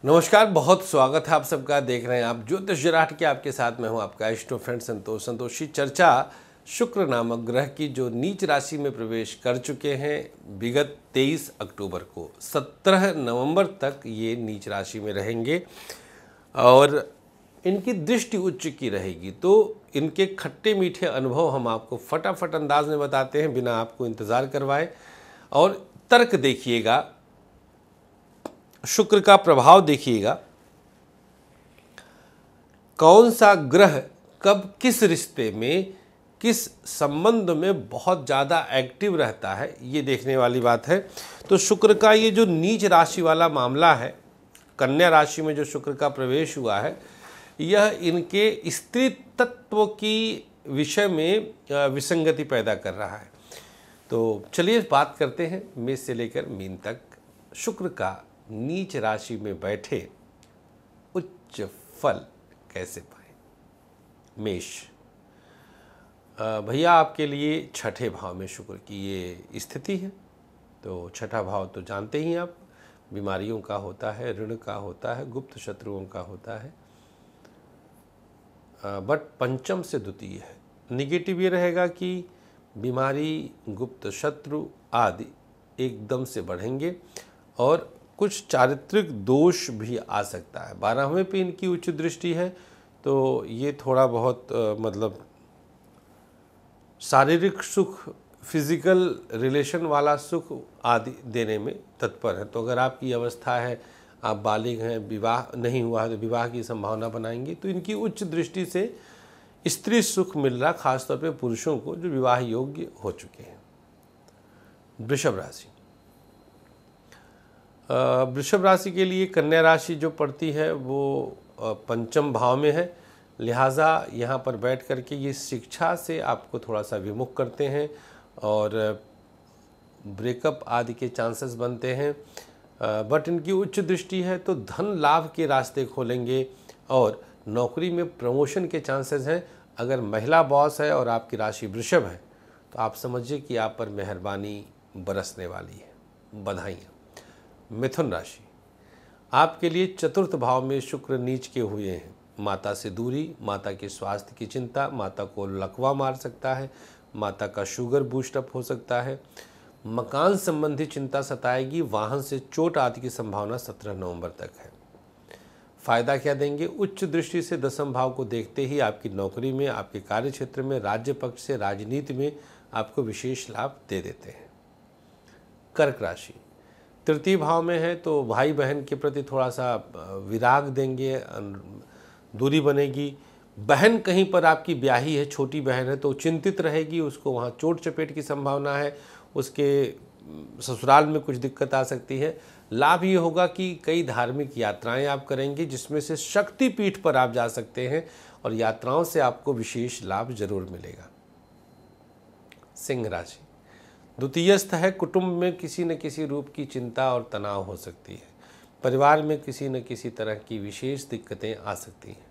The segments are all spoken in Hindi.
नमस्कार, बहुत स्वागत है आप सबका। देख रहे हैं आप ज्योतिष जराट के, आपके साथ मैं हूं आपका इष्ट फ्रेंड संतोषी। चर्चा शुक्र नामक ग्रह की जो नीच राशि में प्रवेश कर चुके हैं विगत 23 अक्टूबर को 17 नवंबर तक ये नीच राशि में रहेंगे और इनकी दृष्टि उच्च की रहेगी। तो इनके खट्टे मीठे अनुभव हम आपको फटाफट अंदाज में बताते हैं बिना आपको इंतज़ार करवाए। और तर्क देखिएगा, शुक्र का प्रभाव देखिएगा, कौन सा ग्रह कब किस रिश्ते में किस संबंध में बहुत ज़्यादा एक्टिव रहता है, ये देखने वाली बात है। तो शुक्र का ये जो नीच राशि वाला मामला है, कन्या राशि में जो शुक्र का प्रवेश हुआ है, यह इनके स्त्री तत्व की विषय में विसंगति पैदा कर रहा है। तो चलिए बात करते हैं मेष से लेकर मीन तक शुक्र का नीच राशि में बैठे उच्च फल कैसे पाए। मेष, भैया आपके लिए छठे भाव में शुक्र की ये स्थिति है। तो छठा भाव तो जानते ही आप, बीमारियों का होता है, ऋण का होता है, गुप्त शत्रुओं का होता है। बट पंचम से द्वितीय है। निगेटिव ये रहेगा कि बीमारी, गुप्त शत्रु आदि एकदम से बढ़ेंगे और कुछ चारित्रिक दोष भी आ सकता है। 12वें पे इनकी उच्च दृष्टि है, तो ये थोड़ा बहुत मतलब शारीरिक सुख, फिजिकल रिलेशन वाला सुख आदि देने में तत्पर है। तो अगर आपकी अवस्था है, आप बालिग हैं, विवाह नहीं हुआ है, तो विवाह की संभावना बनाएंगे। तो इनकी उच्च दृष्टि से स्त्री सुख मिल रहा, खासतौर पे पुरुषों को जो विवाह योग्य हो चुके हैं। वृषभ राशि, वृषभ राशि के लिए कन्या राशि जो पड़ती है वो पंचम भाव में है, लिहाजा यहाँ पर बैठ कर के ये शिक्षा से आपको थोड़ा सा विमुख करते हैं और ब्रेकअप आदि के चांसेस बनते हैं। बट इनकी उच्च दृष्टि है तो धन लाभ के रास्ते खोलेंगे और नौकरी में प्रमोशन के चांसेस हैं। अगर महिला बॉस है और आपकी राशि वृषभ है तो आप समझिए कि आप पर मेहरबानी बरसने वाली है। बधाइयाँ। मिथुन राशि, आपके लिए चतुर्थ भाव में शुक्र नीच के हुए हैं। माता से दूरी, माता के स्वास्थ्य की चिंता, माता को लकवा मार सकता है, माता का शुगर बूस्ट अप हो सकता है, मकान संबंधी चिंता सताएगी, वाहन से चोट आदि की संभावना 17 नवंबर तक है। फायदा क्या देंगे? उच्च दृष्टि से दसम भाव को देखते ही आपकी नौकरी में, आपके कार्य क्षेत्र में, राज्य पक्ष से राजनीति में आपको विशेष लाभ दे देते हैं। कर्क राशि, तृतीय भाव में है तो भाई बहन के प्रति थोड़ा सा विराग देंगे, दूरी बनेगी। बहन कहीं पर आपकी ब्याही है, छोटी बहन है तो चिंतित रहेगी, उसको वहाँ चोट चपेट की संभावना है, उसके ससुराल में कुछ दिक्कत आ सकती है। लाभ ये होगा कि कई धार्मिक यात्राएं आप करेंगे जिसमें से शक्तिपीठ पर आप जा सकते हैं और यात्राओं से आपको विशेष लाभ जरूर मिलेगा। सिंह राशि, द्वितीयस्थ है, कुटुंब में किसी न किसी रूप की चिंता और तनाव हो सकती है। परिवार में किसी न किसी तरह की विशेष दिक्कतें आ सकती हैं।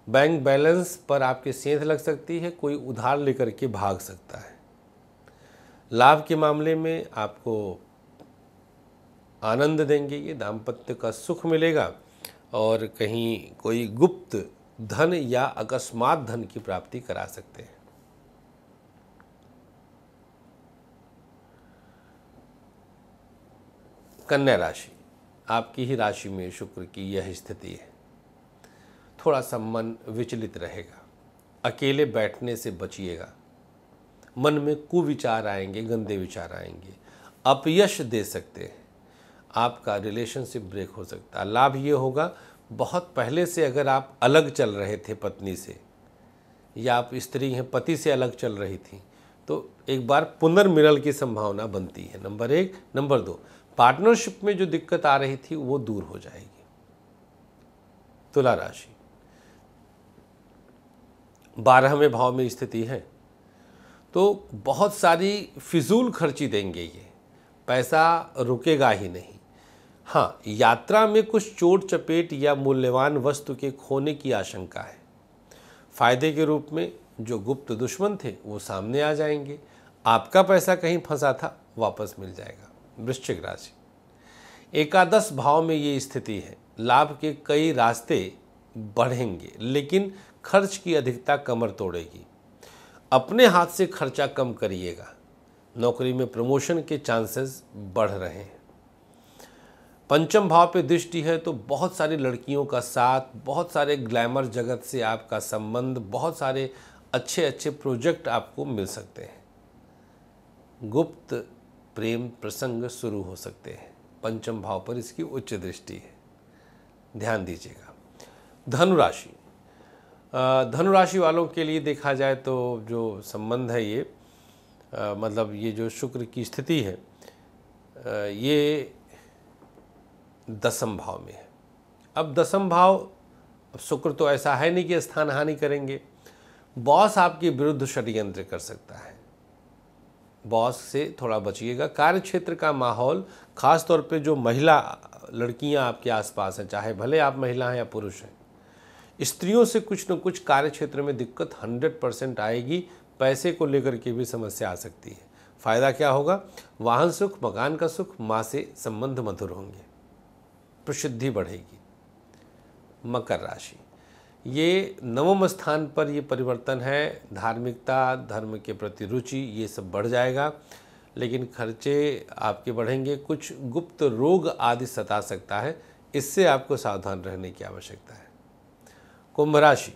बैंक बैलेंस पर आपके सेंध लग सकती है, कोई उधार लेकर के भाग सकता है। लाभ के मामले में आपको आनंद देंगे, ये दाम्पत्य का सुख मिलेगा और कहीं कोई गुप्त धन या अकस्मात धन की प्राप्ति करा सकते हैं। कन्या राशि, आपकी ही राशि में शुक्र की यह स्थिति है। थोड़ा सा मन विचलित रहेगा, अकेले बैठने से बचिएगा। मन में कुविचार आएंगे, गंदे विचार आएंगे, अपयश दे सकते हैं, आपका रिलेशनशिप ब्रेक हो सकता है। लाभ ये होगा, बहुत पहले से अगर आप अलग चल रहे थे पत्नी से या आप स्त्री हैं, पति से अलग चल रही थी, तो एक बार पुनर्मिलन की संभावना बनती है। नंबर 1। नंबर 2, पार्टनरशिप में जो दिक्कत आ रही थी वो दूर हो जाएगी। तुला राशि, 12वें भाव में स्थिति है तो बहुत सारी फिजूल खर्ची देंगे, ये पैसा रुकेगा ही नहीं। हाँ, यात्रा में कुछ चोट चपेट या मूल्यवान वस्तु के खोने की आशंका है। फायदे के रूप में जो गुप्त दुश्मन थे वो सामने आ जाएंगे, आपका पैसा कहीं फंसा था वापस मिल जाएगा। वृश्चिक राशि, एकादश भाव में ये स्थिति है। लाभ के कई रास्ते बढ़ेंगे, लेकिन खर्च की अधिकता कमर तोड़ेगी। अपने हाथ से खर्चा कम करिएगा। नौकरी में प्रमोशन के चांसेस बढ़ रहे हैं। पंचम भाव पे दृष्टि है तो बहुत सारी लड़कियों का साथ, बहुत सारे ग्लैमर जगत से आपका संबंध, बहुत सारे अच्छे अच्छे प्रोजेक्ट आपको मिल सकते हैं। गुप्त प्रेम प्रसंग शुरू हो सकते हैं। पंचम भाव पर इसकी उच्च दृष्टि है, ध्यान दीजिएगा। धनुराशि, धनुराशि वालों के लिए देखा जाए तो जो संबंध है ये मतलब ये जो शुक्र की स्थिति है ये दसम भाव में है। अब दसम भाव, शुक्र तो ऐसा है नहीं कि स्थान हानि करेंगे। बॉस आपके विरुद्ध षड्यंत्र कर सकता है, बॉस से थोड़ा बचिएगा। कार्य क्षेत्र का माहौल, खास तौर पे जो महिला लड़कियां आपके आसपास हैं, चाहे भले आप महिला हैं या पुरुष हैं, स्त्रियों से कुछ न कुछ कार्य क्षेत्र में दिक्कत 100% आएगी। पैसे को लेकर के भी समस्या आ सकती है। फ़ायदा क्या होगा? वाहन सुख, मकान का सुख, माँ से संबंध मधुर होंगे, प्रसिद्धि बढ़ेगी। मकर राशि, ये नवम स्थान पर ये परिवर्तन है। धार्मिकता, धर्म के प्रति रुचि, ये सब बढ़ जाएगा, लेकिन खर्चे आपके बढ़ेंगे। कुछ गुप्त रोग आदि सता सकता है, इससे आपको सावधान रहने की आवश्यकता है। कुंभ राशि,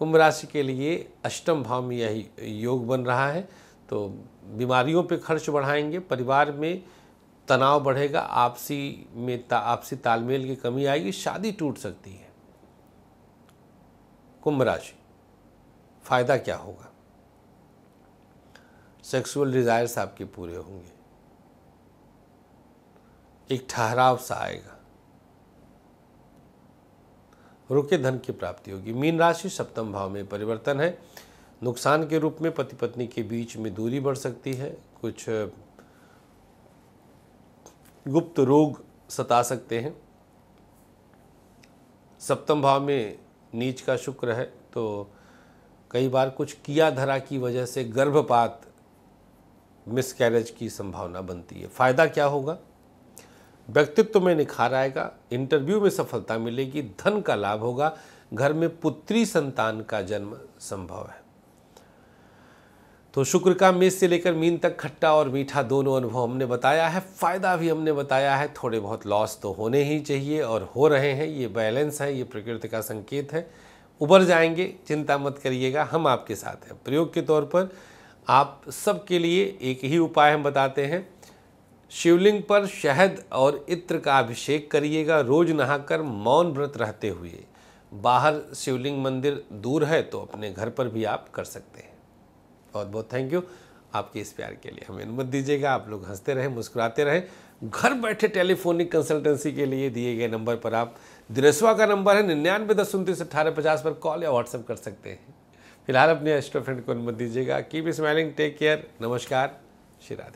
कुंभ राशि के लिए अष्टम भाव में यही योग बन रहा है, तो बीमारियों पे खर्च बढ़ाएंगे। परिवार में तनाव बढ़ेगा, आपसी तालमेल की कमी आएगी, शादी टूट सकती है। कुंभ राशि, फायदा क्या होगा? सेक्सुअल डिजायर्स आपके पूरे होंगे, एक ठहराव सा आएगा, रुके धन की प्राप्ति होगी। मीन राशि, सप्तम भाव में परिवर्तन है। नुकसान के रूप में पति पत्नी के बीच में दूरी बढ़ सकती है। कुछ गुप्त रोग सता सकते हैं। सप्तम भाव में नीच का शुक्र है, तो कई बार कुछ किया धरा की वजह से गर्भपात, मिसकैरेज की संभावना बनती है। फायदा क्या होगा? व्यक्तित्व में निखार आएगा, इंटरव्यू में सफलता मिलेगी, धन का लाभ होगा, घर में पुत्री संतान का जन्म संभव है। तो शुक्र का मेष से लेकर मीन तक खट्टा और मीठा दोनों अनुभव हमने बताया है, फायदा भी हमने बताया है। थोड़े बहुत लॉस तो होने ही चाहिए और हो रहे हैं, ये बैलेंस है, ये प्रकृति का संकेत है। उबर जाएंगे, चिंता मत करिएगा, हम आपके साथ हैं। प्रयोग के तौर पर आप सबके लिए एक ही उपाय हम बताते हैं। शिवलिंग पर शहद और इत्र का अभिषेक करिएगा, रोज नहाकर मौन व्रत रहते हुए। बाहर शिवलिंग मंदिर दूर है तो अपने घर पर भी आप कर सकते हैं। बहुत बहुत थैंक यू आपके इस प्यार के लिए। हमें अनुमति दीजिएगा, आप लोग हंसते रहें, मुस्कुराते रहें। घर बैठे टेलीफोनिक कंसल्टेंसी के लिए दिए गए नंबर पर आप, दिनेशवा का नंबर है 9910291850 पर कॉल या व्हाट्सएप कर सकते हैं। फिलहाल अपने एस्ट्रो फ्रेंड को अनुमति दीजिएगा। कीप स्माइलिंग, टेक केयर, नमस्कार, श्री राधे।